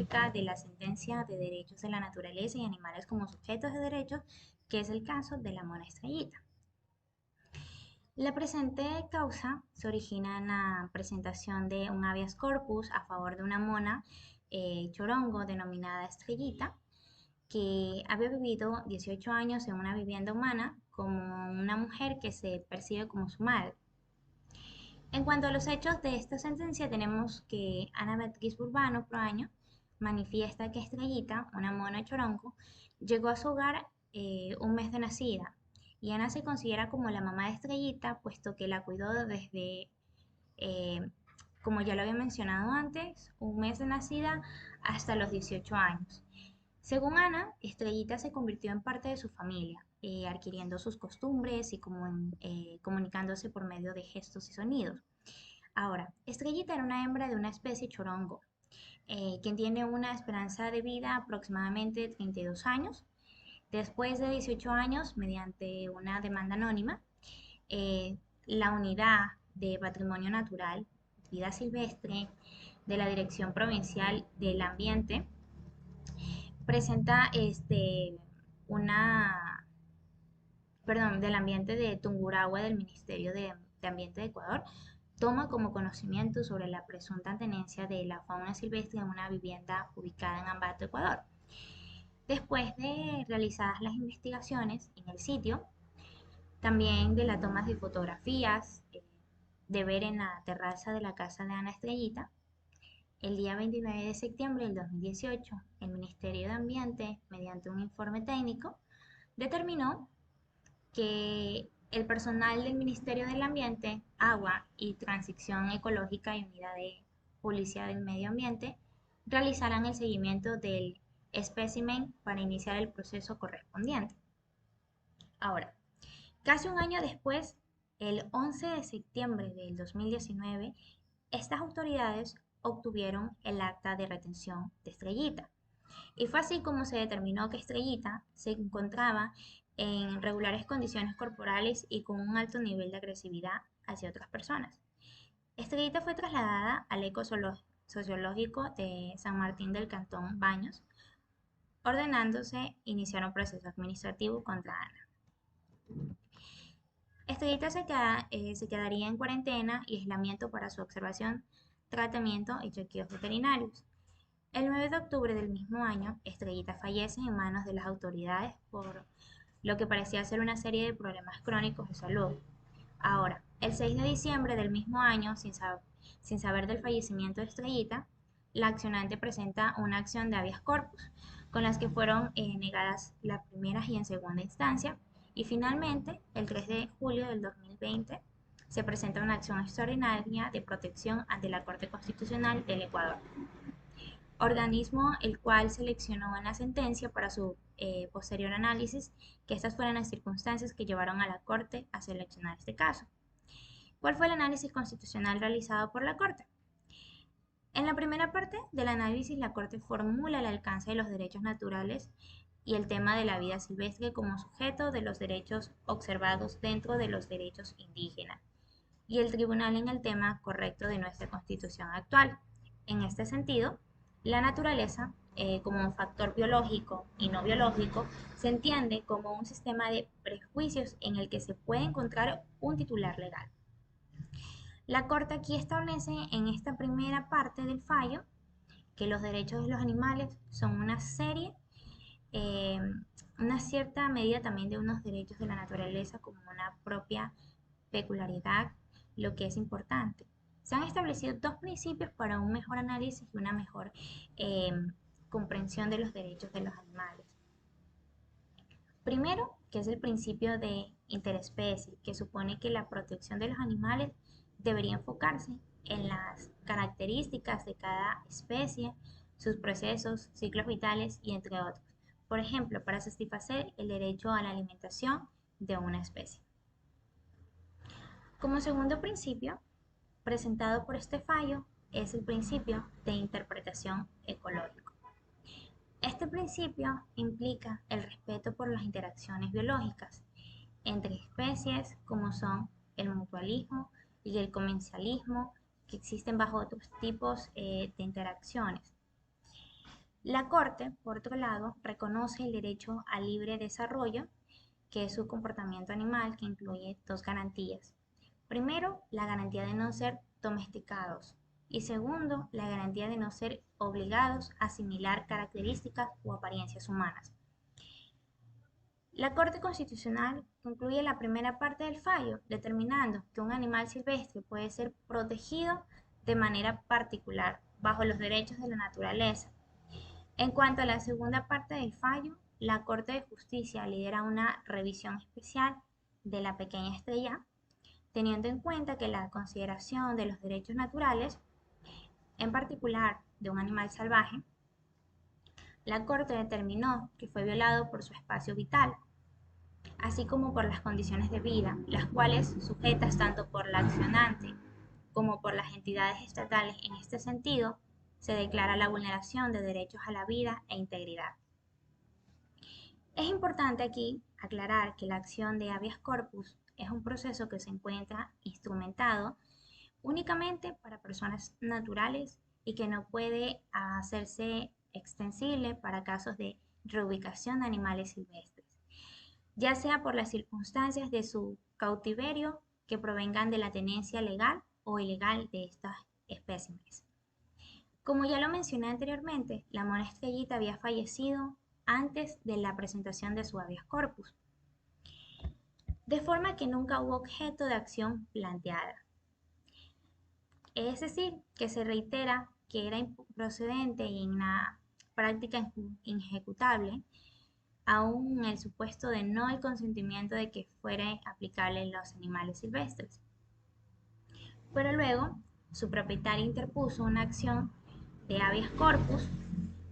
acerca de la sentencia de derechos de la naturaleza y animales como sujetos de derechos, que es el caso de la mona estrellita. La presente causa se origina en la presentación de un habeas corpus a favor de una mona chorongo denominada Estrellita, que había vivido 18 años en una vivienda humana como una mujer que se percibe como su madre. En cuanto a los hechos de esta sentencia, tenemos que Annabeth Gisburbano Proaño manifiesta que Estrellita, una mona chorongo, llegó a su hogar un mes de nacida, y Ana se considera como la mamá de Estrellita, puesto que la cuidó desde, eh, como ya lo había mencionado antes, un mes de nacida hasta los 18 años. Según Ana, Estrellita se convirtió en parte de su familia, adquiriendo sus costumbres y comunicándose por medio de gestos y sonidos. Ahora, Estrellita era una hembra de una especie chorongo, quien tiene una esperanza de vida aproximadamente 32 años. Después de 18 años, mediante una demanda anónima, eh, la unidad de patrimonio natural, vida silvestre, de la Dirección Provincial del Ambiente, presenta una, perdón, del ambiente de Tungurahua del Ministerio de Ambiente de Ecuador, toma como conocimiento sobre la presunta tenencia de la fauna silvestre en una vivienda ubicada en Ambato, Ecuador. Después de realizadas las investigaciones en el sitio, también de la toma de fotografías, de ver en la terraza de la casa de Ana Estrellita, el día 29 de septiembre del 2018, el Ministerio de Ambiente, mediante un informe técnico, determinó que el personal del Ministerio del Ambiente, Agua y Transición Ecológica y Unidad de Policía del Medio Ambiente realizarán el seguimiento del espécimen para iniciar el proceso correspondiente. Ahora, casi un año después, el 11 de septiembre del 2019, estas autoridades obtuvieron el acta de retención de Estrellita. Y fue así como se determinó que Estrellita se encontraba en regulares condiciones corporales y con un alto nivel de agresividad hacia otras personas. Estrellita fue trasladada al sociológico de San Martín del Cantón Baños, ordenándose iniciar un proceso administrativo contra Ana. Estrellita se quedaría en cuarentena y aislamiento para su observación, tratamiento y chequeos veterinarios. El 9 de octubre del mismo año, Estrellita fallece en manos de las autoridades por lo que parecía ser una serie de problemas crónicos de salud. Ahora, el 6 de diciembre del mismo año, sin saber del fallecimiento de Estrellita, la accionante presenta una acción de habeas corpus, con las que fueron negadas las primeras y en segunda instancia, y finalmente, el 3 de julio del 2020, se presenta una acción extraordinaria de protección ante la Corte Constitucional del Ecuador, organismo el cual seleccionó en la sentencia para su posterior análisis que estas fueran las circunstancias que llevaron a la Corte a seleccionar este caso. ¿Cuál fue el análisis constitucional realizado por la Corte? En la primera parte del análisis, la Corte formula el alcance de los derechos naturales y el tema de la vida silvestre como sujeto de los derechos observados dentro de los derechos indígenas, y el tribunal en el tema correcto de nuestra Constitución actual. En este sentido, la naturaleza, como un factor biológico y no biológico, se entiende como un sistema de prejuicios en el que se puede encontrar un titular legal. La Corte aquí establece en esta primera parte del fallo que los derechos de los animales son eh, una cierta medida también de unos derechos de la naturaleza como una propia peculiaridad, lo que es importante. Se han establecido dos principios para un mejor análisis y una mejor eh, comprensión de los derechos de los animales. Primero, que es el principio de interespecie, que supone que la protección de los animales debería enfocarse en las características de cada especie, sus procesos, ciclos vitales y entre otros. Por ejemplo, para satisfacer el derecho a la alimentación de una especie. Como segundo principio, presentado por este fallo, es el principio de interpretación ecológico. Este principio implica el respeto por las interacciones biológicas entre especies, como son el mutualismo y el comencialismo, que existen bajo otros tipos de interacciones. La Corte, por otro lado, reconoce el derecho al libre desarrollo, que es su comportamiento animal, que incluye dos garantías. Primero, la garantía de no ser domesticados y segundo, la garantía de no ser obligados a asimilar características o apariencias humanas. La Corte Constitucional concluye la primera parte del fallo, determinando que un animal silvestre puede ser protegido de manera particular bajo los derechos de la naturaleza. En cuanto a la segunda parte del fallo, la Corte de Justicia lidera una revisión especial de la pequeña estrella, teniendo en cuenta que la consideración de los derechos naturales, en particular de un animal salvaje, la Corte determinó que fue violado por su espacio vital, así como por las condiciones de vida, las cuales, sujetas tanto por la accionante como por las entidades estatales en este sentido, se declara la vulneración de derechos a la vida e integridad. Es importante aquí aclarar que la acción de habeas corpus es un proceso que se encuentra instrumentado únicamente para personas naturales y que no puede hacerse extensible para casos de reubicación de animales silvestres, ya sea por las circunstancias de su cautiverio que provengan de la tenencia legal o ilegal de estas espécimes. Como ya lo mencioné anteriormente, la mona estrellita había fallecido antes de la presentación de su habeas corpus, de forma que nunca hubo objeto de acción planteada. Es decir, que se reitera que era improcedente y una práctica inejecutable, aún el supuesto de no el consentimiento de que fuera aplicable en los animales silvestres. Pero luego, su propietario interpuso una acción de habeas corpus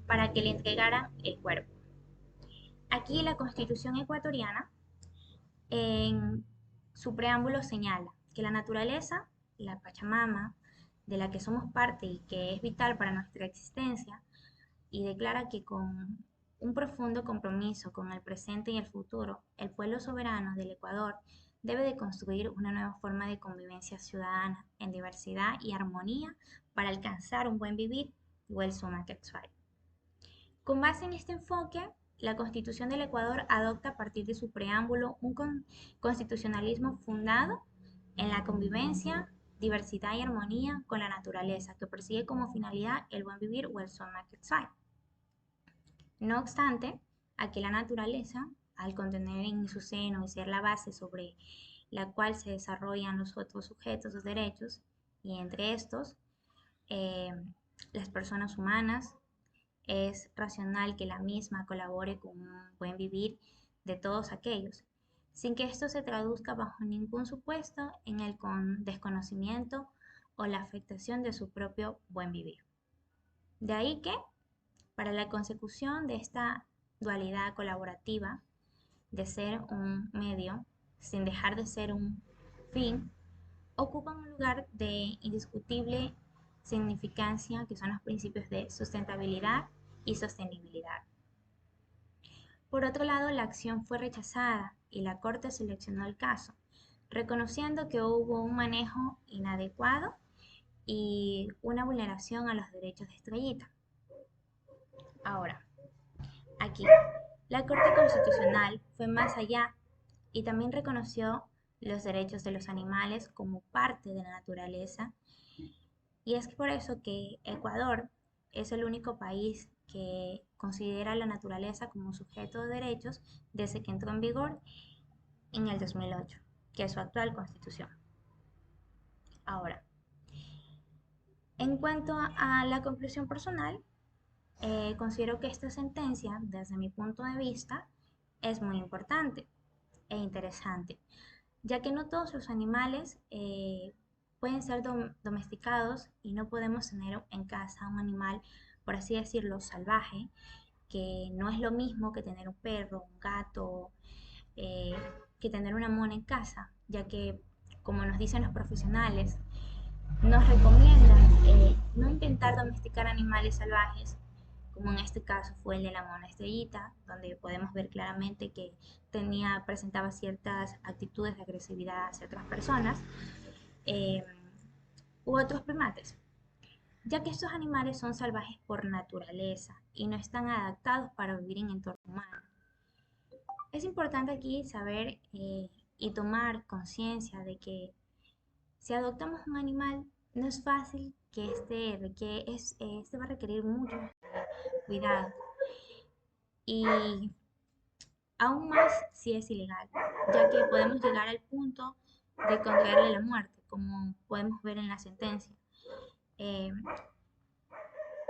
para que le entregaran el cuerpo. Aquí la Constitución ecuatoriana, en su preámbulo, señala que la naturaleza, la Pachamama, de la que somos parte y que es vital para nuestra existencia, y declara que con un profundo compromiso con el presente y el futuro, el pueblo soberano del Ecuador debe de construir una nueva forma de convivencia ciudadana en diversidad y armonía para alcanzar un buen vivir y el suma quetzal. Con base en este enfoque, la Constitución del Ecuador adopta a partir de su preámbulo un constitucionalismo fundado en la convivencia, diversidad y armonía con la naturaleza, que persigue como finalidad el buen vivir o el suma quetzal. No obstante, aquí la naturaleza, al contener en su seno y ser la base sobre la cual se desarrollan los otros sujetos o derechos, y entre estos, eh, las personas humanas, es racional que la misma colabore con un buen vivir de todos aquellos, sin que esto se traduzca bajo ningún supuesto en el desconocimiento o la afectación de su propio buen vivir. De ahí que, para la consecución de esta dualidad colaborativa, de ser un medio sin dejar de ser un fin, ocupan un lugar de indiscutible significancia que son los principios de sustentabilidad y sostenibilidad. Por otro lado, la acción fue rechazada y la Corte seleccionó el caso, reconociendo que hubo un manejo inadecuado y una vulneración a los derechos de Estrellita. Ahora, aquí, la Corte Constitucional fue más allá y también reconoció los derechos de los animales como parte de la naturaleza, y es por eso que Ecuador es el único país que considera la naturaleza como sujeto de derechos desde que entró en vigor en el 2008, que es su actual constitución. Ahora, en cuanto a la conclusión personal, considero que esta sentencia, desde mi punto de vista, es muy importante e interesante, ya que no todos los animales pueden ser domesticados y no podemos tener en casa un animal, por así decirlo, salvaje, que no es lo mismo que tener un perro, un gato, eh, que tener una mona en casa, ya que, como nos dicen los profesionales, nos recomiendan no intentar domesticar animales salvajes, como en este caso fue el de la mona estrellita, donde podemos ver claramente que presentaba ciertas actitudes de agresividad hacia otras personas, u otros primates. ya que estos animales son salvajes por naturaleza y no están adaptados para vivir en entorno humano. Es importante aquí saber y tomar conciencia de que si adoptamos un animal, no es fácil que este va a requerir mucho cuidado y aún más si es ilegal, ya que podemos llegar al punto de contraerle la muerte, como podemos ver en la sentencia. Eh,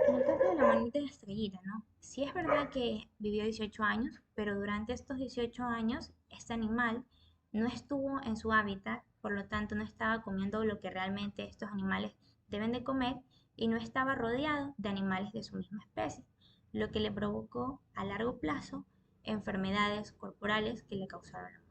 en el caso de la manita de Estrellita, ¿no? Sí es verdad que vivió 18 años, pero durante estos 18 años este animal no estuvo en su hábitat, por lo tanto no estaba comiendo lo que realmente estos animales deben de comer y no estaba rodeado de animales de su misma especie, lo que le provocó a largo plazo enfermedades corporales que le causaron